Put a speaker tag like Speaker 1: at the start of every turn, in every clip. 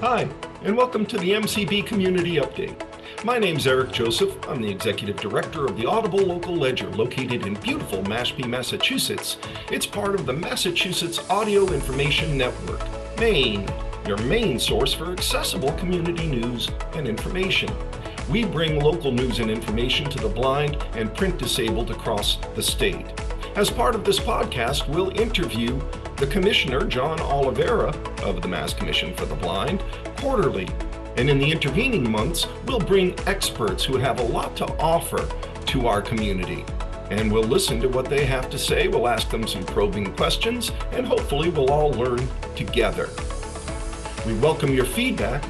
Speaker 1: Hi, and welcome to the MCB Community Update. My name's Eric Joseph. I'm the Executive Director of the Audible Local Ledger, located in beautiful Mashpee, Massachusetts. It's part of the Massachusetts Audio Information Network, Maine, your main source for accessible community news and information. We bring local news and information to the blind and print disabled across the state. As part of this podcast, we'll interview the Commissioner, John Oliveira, of the Mass Commission for the Blind, quarterly. And in the intervening months, we'll bring experts who have a lot to offer to our community. And we'll listen to what they have to say, we'll ask them some probing questions, and hopefully we'll all learn together. We welcome your feedback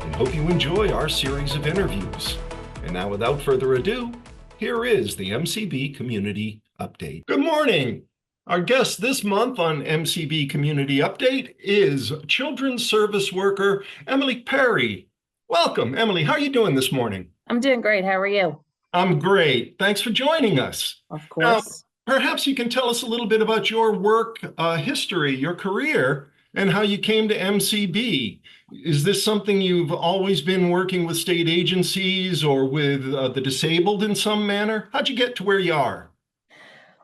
Speaker 1: and hope you enjoy our series of interviews. And now, without further ado, here is the MCB Community Update. Good morning. Our guest this month on MCB Community Update is Children's Service Worker Emelie Perry. Welcome, Emelie. How are you doing this morning?
Speaker 2: I'm doing great. How are you?
Speaker 1: I'm great. Thanks for joining us.
Speaker 2: Of course.
Speaker 1: Now, perhaps you can tell us a little bit about your work history, your career, and how you came to MCB. Is this something you've always been working with state agencies or with the disabled in some manner? How'd you get to where you are?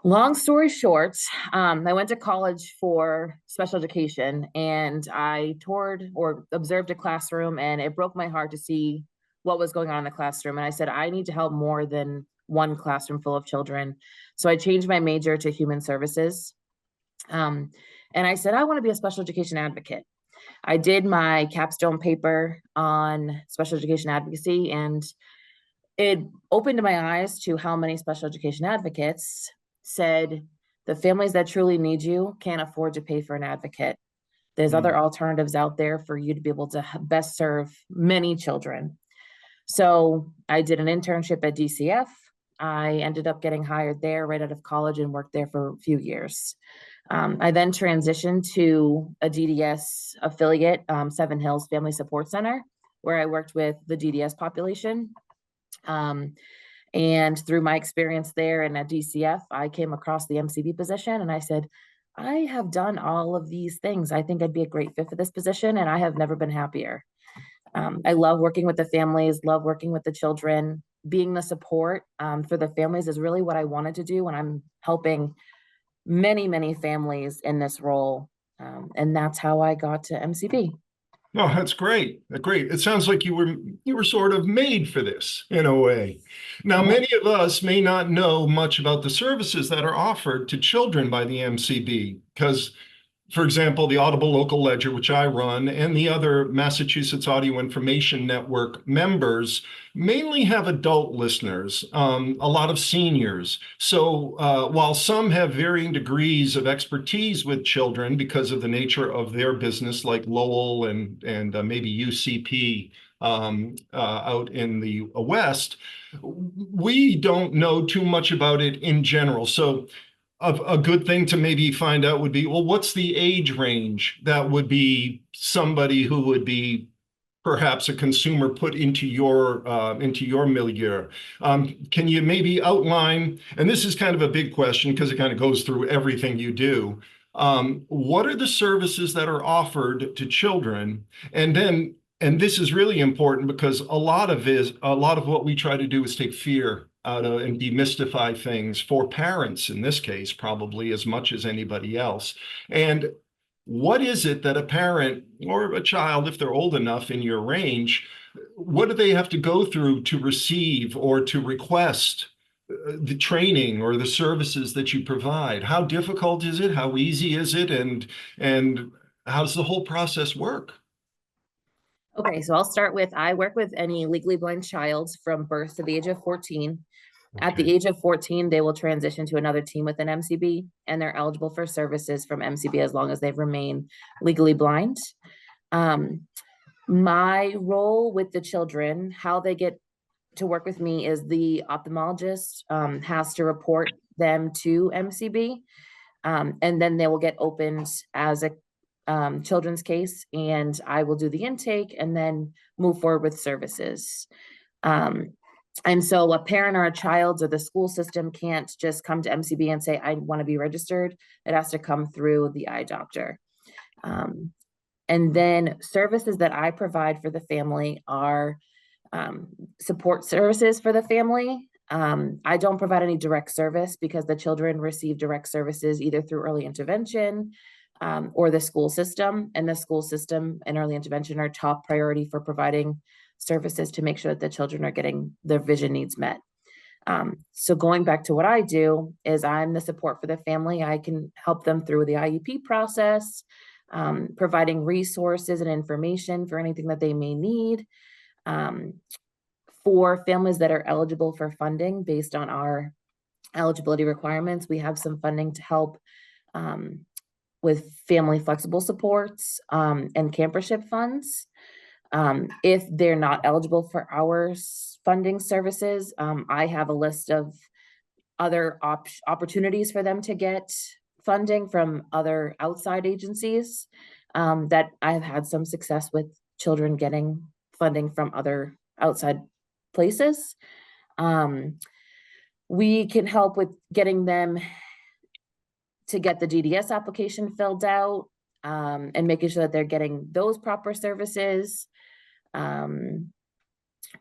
Speaker 2: Long story short, I went to college for special education, and I toured or observed a classroom, and it broke my heart to see what was going on in the classroom. And I said, I need to help more than one classroom full of children. So I changed my major to human services. And I said, I want to be a special education advocate. I did my capstone paper on special education advocacy, and it opened my eyes to how many special education advocates said the families that truly need you can't afford to pay for an advocate. There's other alternatives out there for you to be able to best serve many children. So I did an internship at DCF. I ended up getting hired there right out of college and worked there for a few years. I then transitioned to a DDS affiliate, Seven Hills Family Support Center, where I worked with the DDS population. And through my experience there and at DCF, I came across the MCB position, and I said, I have done all of these things. I think I'd be a great fit for this position, and I have never been happier. I love working with the families, love working with the children. Being the support for the families is really what I wanted to do when I'm helping many, many families in this role. And that's how I got to MCB.
Speaker 1: Oh, that's great. Great. It sounds like you were sort of made for this in a way. Now, many of us may not know much about the services that are offered to children by the MCB because, for example, the Audible Local Ledger, which I run, and the other Massachusetts Audio Information Network members mainly have adult listeners, a lot of seniors. So while some have varying degrees of expertise with children because of the nature of their business, like Lowell and maybe UCP out in the West, we don't know too much about it in general. So a good thing to maybe find out would be, well, what's the age range that would be somebody who would be perhaps a consumer put into your milieu? Can you maybe outline, and this is kind of a big question because it kind of goes through everything you do, what are the services that are offered to children? And then, and this is really important because a lot of what we try to do is take fear out of and demystify things for parents, in this case, probably as much as anybody else. And what is it that a parent or a child, if they're old enough in your range, what do they have to go through to receive or to request the training or the services that you provide? How difficult is it? How easy is it? And how does the whole process work?
Speaker 2: Okay, so I'll start with, I work with any legally blind child from birth to the age of 14. Okay. At the age of 14, they will transition to another team within MCB, and they're eligible for services from MCB as long as they remain legally blind. My role with the children, how they get to work with me, is the ophthalmologist has to report them to MCB, and then they will get opened as a children's case, and I will do the intake and then move forward with services. And so a parent or a child or the school system can't just come to MCB and say, I want to be registered. It has to come through the eye doctor. And then services that I provide for the family are support services for the family. I don't provide any direct service because the children receive direct services either through early intervention or the school system. And the school system and early intervention are top priority for providing services to make sure that the children are getting their vision needs met. So going back to what I do is I'm the support for the family. I can help them through the IEP process, providing resources and information for anything that they may need. For families that are eligible for funding based on our eligibility requirements, we have some funding to help with family flexible supports and campership funds. If they're not eligible for our funding services, I have a list of other opportunities for them to get funding from other outside agencies that I've had some success with children getting funding from other outside places. We can help with getting them to get the DDS application filled out and making sure that they're getting those proper services.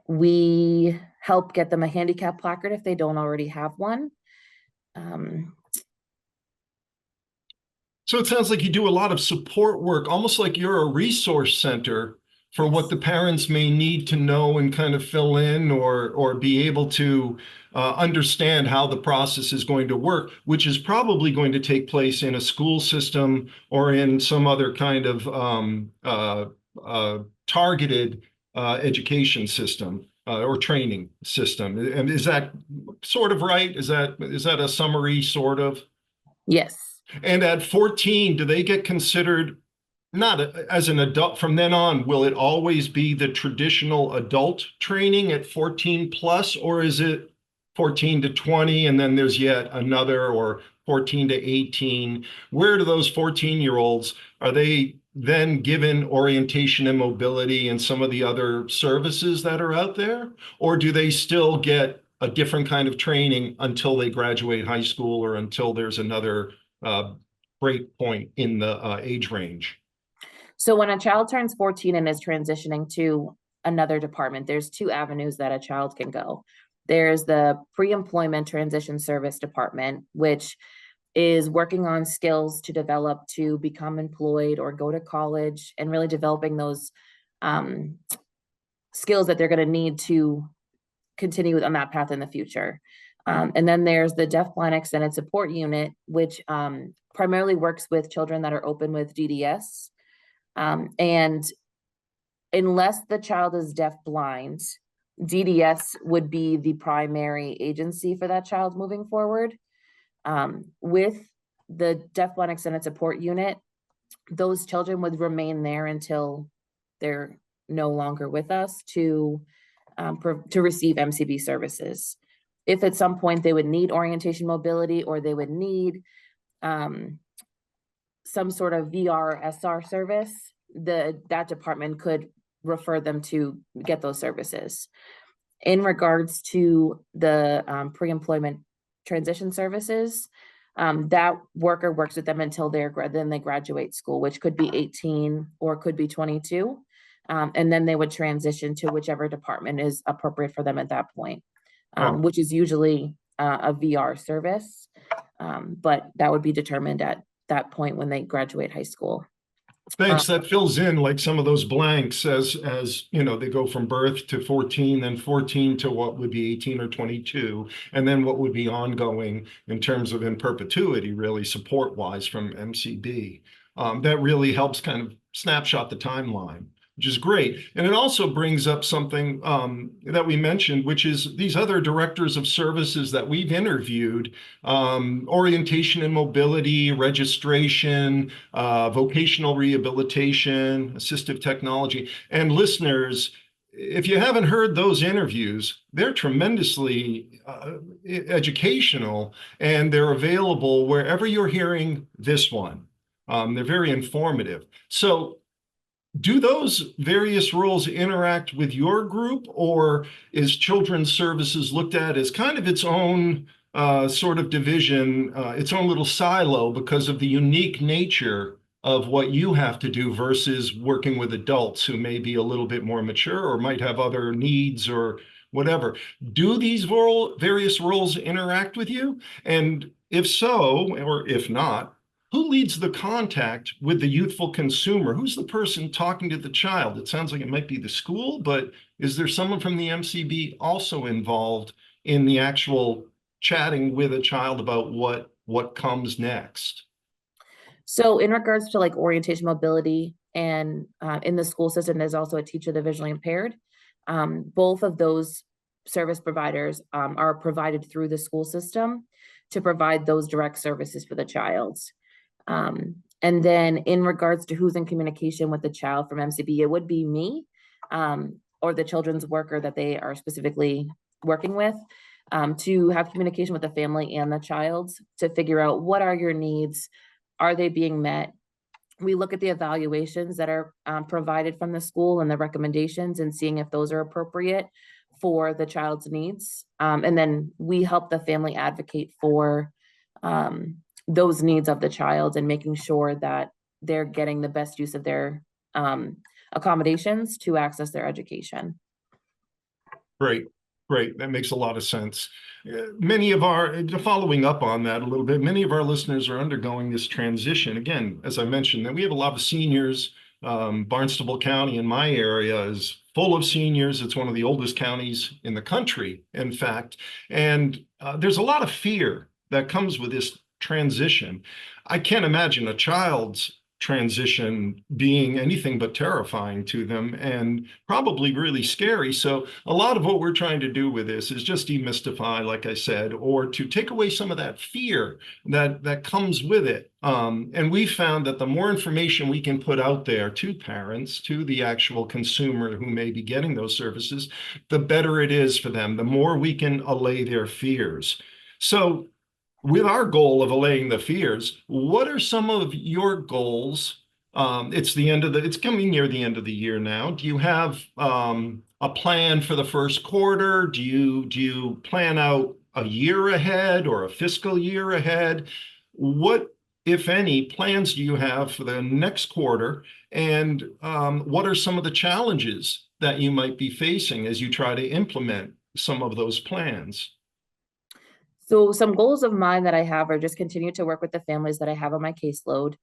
Speaker 2: We help get them a handicap placard if they don't already have one.
Speaker 1: So it sounds like you do a lot of support work, almost like you're a resource center for what the parents may need to know and kind of fill in or be able to understand how the process is going to work, which is probably going to take place in a school system or in some other kind of targeted education system or training system. And is that sort of right? Is that a summary, sort of?
Speaker 2: Yes.
Speaker 1: And at 14, do they get considered not as an adult from then on? Will it always be the traditional adult training at 14 plus, or is it 14 to 20 and then there's yet another, or 14 to 18? Where do those 14-year-olds, are they then given orientation and mobility and some of the other services that are out there? Or do they still get a different kind of training until they graduate high school or until there's another break point in the age range?
Speaker 2: So when a child turns 14 and is transitioning to another department, there's two avenues that a child can go. There's the pre-employment transition service department, which is working on skills to develop to become employed or go to college, and really developing those skills that they're going to need to continue on that path in the future. And then there's the Deaf Blind Extended Support Unit, which primarily works with children that are open with DDS. And unless the child is deaf blind, DDS would be the primary agency for that child moving forward. With the Deaf Blind Extended Support Unit, those children would remain there until they're no longer with us to receive MCB services. If at some point they would need orientation mobility, or they would need some sort of VR SR service, that department could refer them to get those services. In regards to the pre-employment transition services, that worker works with them until then they graduate school, which could be 18 or could be 22. And then they would transition to whichever department is appropriate for them at that point, which is usually a VR service. But that would be determined at that point when they graduate high school.
Speaker 1: Thanks. That fills in like some of those blanks as you know, they go from birth to 14, then 14 to what would be 18 or 22, and then what would be ongoing in terms of in perpetuity, really support-wise from MCB. That really helps kind of snapshot the timeline, which is great. And it also brings up something that we mentioned, which is these other directors of services that we've interviewed, orientation and mobility, registration, vocational rehabilitation, assistive technology. And listeners, if you haven't heard those interviews, they're tremendously educational, and they're available wherever you're hearing this one. They're very informative. So do those various roles interact with your group, or is Children's Services looked at as kind of its own sort of division, its own little silo because of the unique nature of what you have to do versus working with adults who may be a little bit more mature or might have other needs or whatever. Do these various roles interact with you? And if so, or if not, who leads the contact with the youthful consumer? Who's the person talking to the child? It sounds like it might be the school, but is there someone from the MCB also involved in the actual chatting with a child about what comes next?
Speaker 2: So in regards to like orientation mobility and in the school system, there's also a teacher that's visually impaired. Both of those service providers are provided through the school system to provide those direct services for the child. And then in regards to who's in communication with the child from MCB, it would be me or the children's worker that they are specifically working with to have communication with the family and the child to figure out what are your needs, are they being met? We look at the evaluations that are provided from the school and the recommendations and seeing if those are appropriate for the child's needs. And then we help the family advocate for those needs of the child and making sure that they're getting the best use of their accommodations to access their education.
Speaker 1: Great, great. That makes a lot of sense. Following up on that a little bit, many of our listeners are undergoing this transition. Again, as I mentioned, that we have a lot of seniors. Barnstable County in my area is full of seniors. It's one of the oldest counties in the country, in fact. And there's a lot of fear that comes with this transition. I can't imagine a child's transition being anything but terrifying to them and probably really scary. So a lot of what we're trying to do with this is just demystify, like I said, or to take away some of that fear that comes with it. And we found that the more information we can put out there to parents, to the actual consumer who may be getting those services, the better it is for them, the more we can allay their fears. So with our goal of allaying the fears, what are some of your goals? It's coming near the end of the year now. Do you have a plan for the first quarter? Do you plan out a year ahead or a fiscal year ahead? What, if any, plans do you have for the next quarter? And what are some of the challenges that you might be facing as you try to implement some of those plans?
Speaker 2: So some goals of mine that I have are just continue to work with the families that I have on my caseload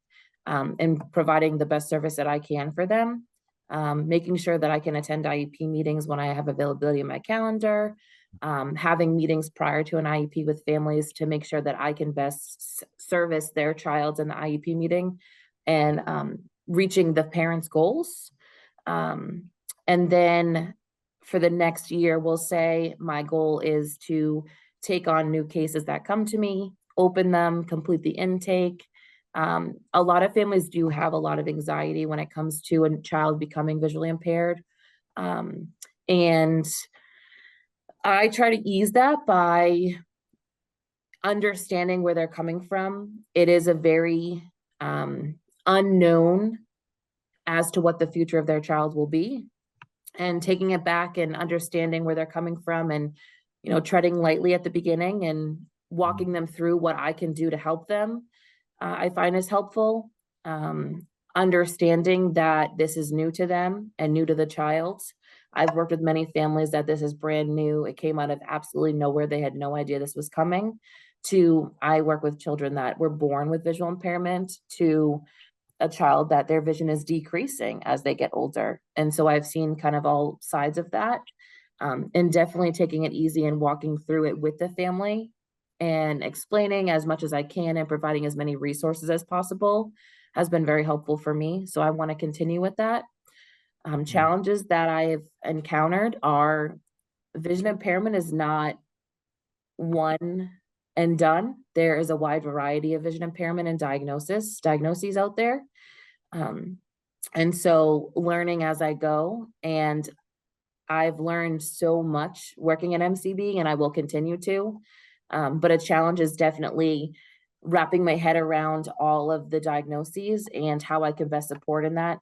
Speaker 2: and providing the best service that I can for them, making sure that I can attend IEP meetings when I have availability in my calendar, having meetings prior to an IEP with families to make sure that I can best service their child in the IEP meeting and reaching the parents' goals. And then for the next year, we'll say my goal is to take on new cases that come to me, open them, complete the intake. A lot of families do have a lot of anxiety when it comes to a child becoming visually impaired. And I try to ease that by understanding where they're coming from. It is a very unknown as to what the future of their child will be, and taking it back and understanding where they're coming from and treading lightly at the beginning and walking them through what I can do to help them, I find is helpful. Understanding that this is new to them and new to the child. I've worked with many families that this is brand new. It came out of absolutely nowhere. They had no idea this was coming. I work with children that were born with visual impairment to a child that their vision is decreasing as they get older. And so I've seen kind of all sides of that. And definitely taking it easy and walking through it with the family and explaining as much as I can and providing as many resources as possible has been very helpful for me. So I want to continue with that. Challenges that I've encountered are vision impairment is not one and done. There is a wide variety of vision impairment and diagnoses out there. And so learning as I go, and I've learned so much working at MCB and I will continue to, but a challenge is definitely wrapping my head around all of the diagnoses and how I can best support in that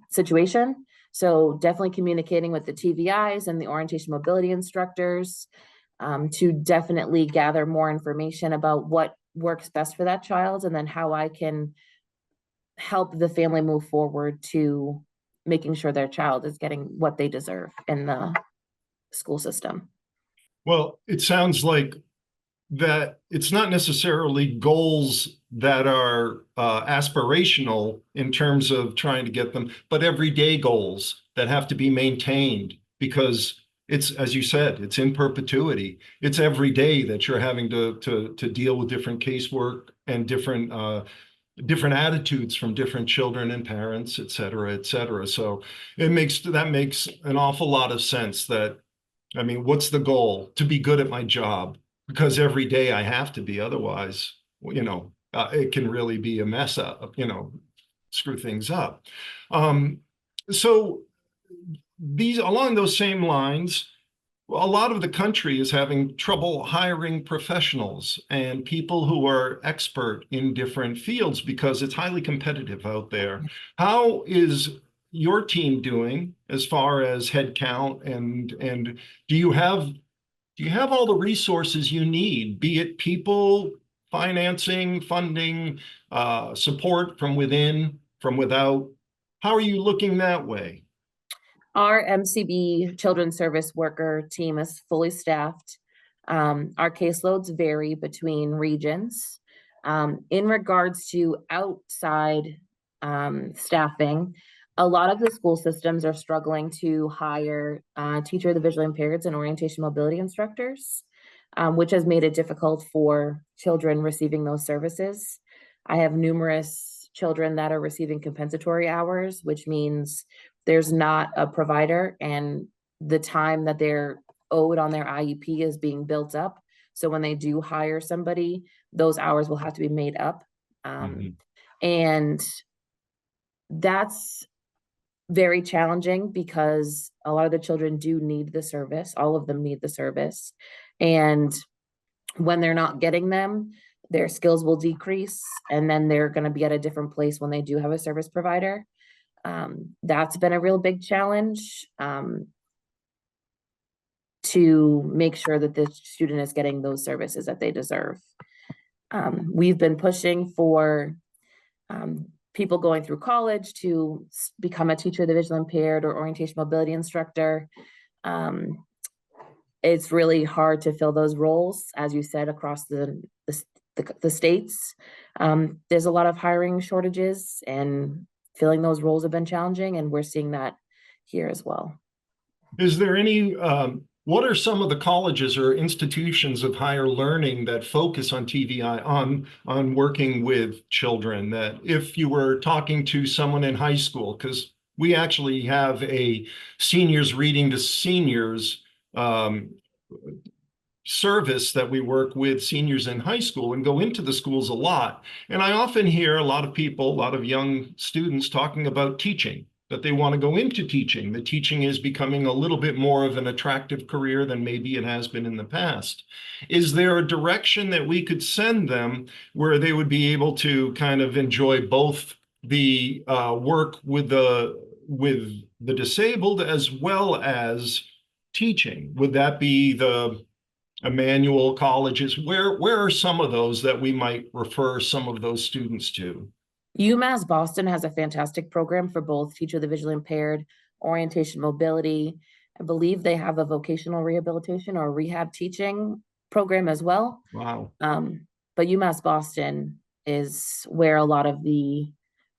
Speaker 2: situation. So definitely communicating with the TVIs and the orientation mobility instructors to definitely gather more information about what works best for that child and then how I can help the family move forward to making sure their child is getting what they deserve in the school system.
Speaker 1: Well, it sounds like that it's not necessarily goals that are aspirational in terms of trying to get them, but everyday goals that have to be maintained because it's, as you said, it's in perpetuity. It's every day that you're having to deal with different casework and different attitudes from different children and parents, et cetera, et cetera. So that makes an awful lot of sense that, I mean, what's the goal? To be good at my job, because every day I have to be, otherwise, it can really be a mess up, screw things up. So along those same lines, a lot of the country is having trouble hiring professionals and people who are expert in different fields because it's highly competitive out there. How is your team doing as far as headcount and do you have all the resources you need, be it people, financing, funding, support from within, from without? How are you looking that way?
Speaker 2: Our MCB Children's Service Worker team is fully staffed. Our caseloads vary between regions. In regards to outside staffing, a lot of the school systems are struggling to hire teacher of the visually impaired and orientation mobility instructors, which has made it difficult for children receiving those services. I have numerous children that are receiving compensatory hours, which means there's not a provider and the time that they're owed on their IEP is being built up. So when they do hire somebody, those hours will have to be made up. And that's very challenging because a lot of the children do need the service. All of them need the service. And when they're not getting them, their skills will decrease and then they're going to be at a different place when they do have a service provider. That's been a real big challenge to make sure that the student is getting those services that they deserve. We've been pushing for people going through college to become a teacher of the visually impaired or orientation mobility instructor. It's really hard to fill those roles, as you said, across the states. There's a lot of hiring shortages and filling those roles have been challenging, and we're seeing that here as well.
Speaker 1: Is there any, what are some of the colleges or institutions of higher learning that focus on TVI, on working with children, that if you were talking to someone in high school, because we actually have a seniors reading to seniors service that we work with seniors in high school and go into the schools a lot. And I often hear a lot of people, a lot of young students talking about teaching, that they want to go into teaching. The teaching is becoming a little bit more of an attractive career than maybe it has been in the past. Is there a direction that we could send them where they would be able to kind of enjoy both the work with the disabled as well as teaching? Would that be the Emmanuel colleges? Where are some of those that we might refer some of those students to?
Speaker 2: UMass Boston has a fantastic program for both teacher of the visually impaired, orientation mobility. I believe they have a vocational rehabilitation or rehab teaching program as well.
Speaker 1: Wow.
Speaker 2: But UMass Boston is where a lot of the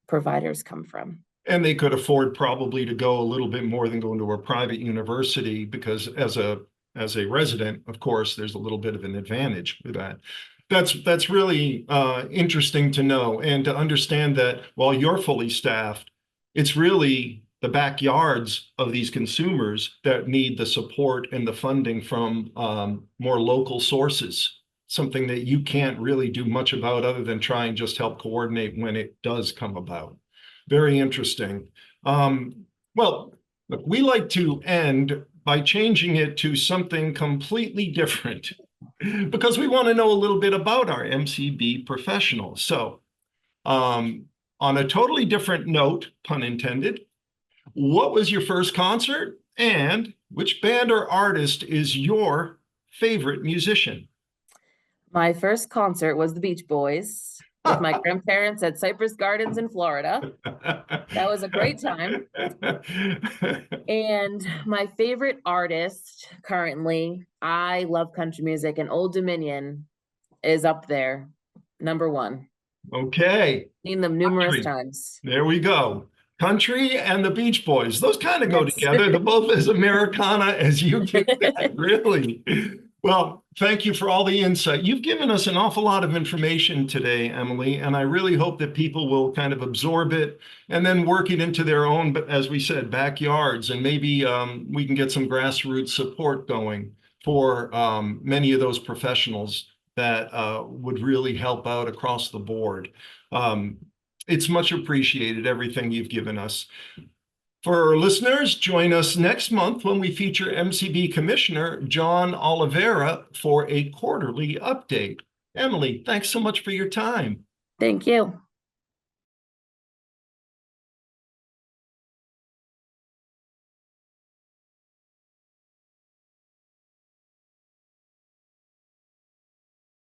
Speaker 2: providers come from.
Speaker 1: And they could afford probably to go a little bit more than going to a private university, because as a resident, of course, there's a little bit of an advantage with that. That's really interesting to know and to understand that while you're fully staffed, it's really the backyards of these consumers that need the support and the funding from more local sources, something that you can't really do much about other than try and just help coordinate when it does come about. Very interesting. Well, look, we like to end by changing it to something completely different because we want to know a little bit about our MCB professionals. So on a totally different note, pun intended, what was your first concert and which band or artist is your favorite musician?
Speaker 2: My first concert was the Beach Boys. with my grandparents at Cypress Gardens in Florida. That was a great time. And my favorite artist currently, I love country music, and Old Dominion is up there, number one.
Speaker 1: Okay.
Speaker 2: Seen them numerous
Speaker 1: Country.
Speaker 2: times.
Speaker 1: There we go. Country and the Beach Boys. Those kind of go
Speaker 2: Yes.
Speaker 1: together. They're both as Americana as you can get, really. Well, thank you for all the insight. You've given us an awful lot of information today, Emelie, and I really hope that people will kind of absorb it and then work it into their own, but as we said, backyards, and maybe we can get some grassroots support going for many of those professionals that would really help out across the board. It's much appreciated, everything you've given us. For our listeners, join us next month when we feature MCB Commissioner John Oliveira for a quarterly update. Emelie, thanks so much for your time.
Speaker 2: Thank you.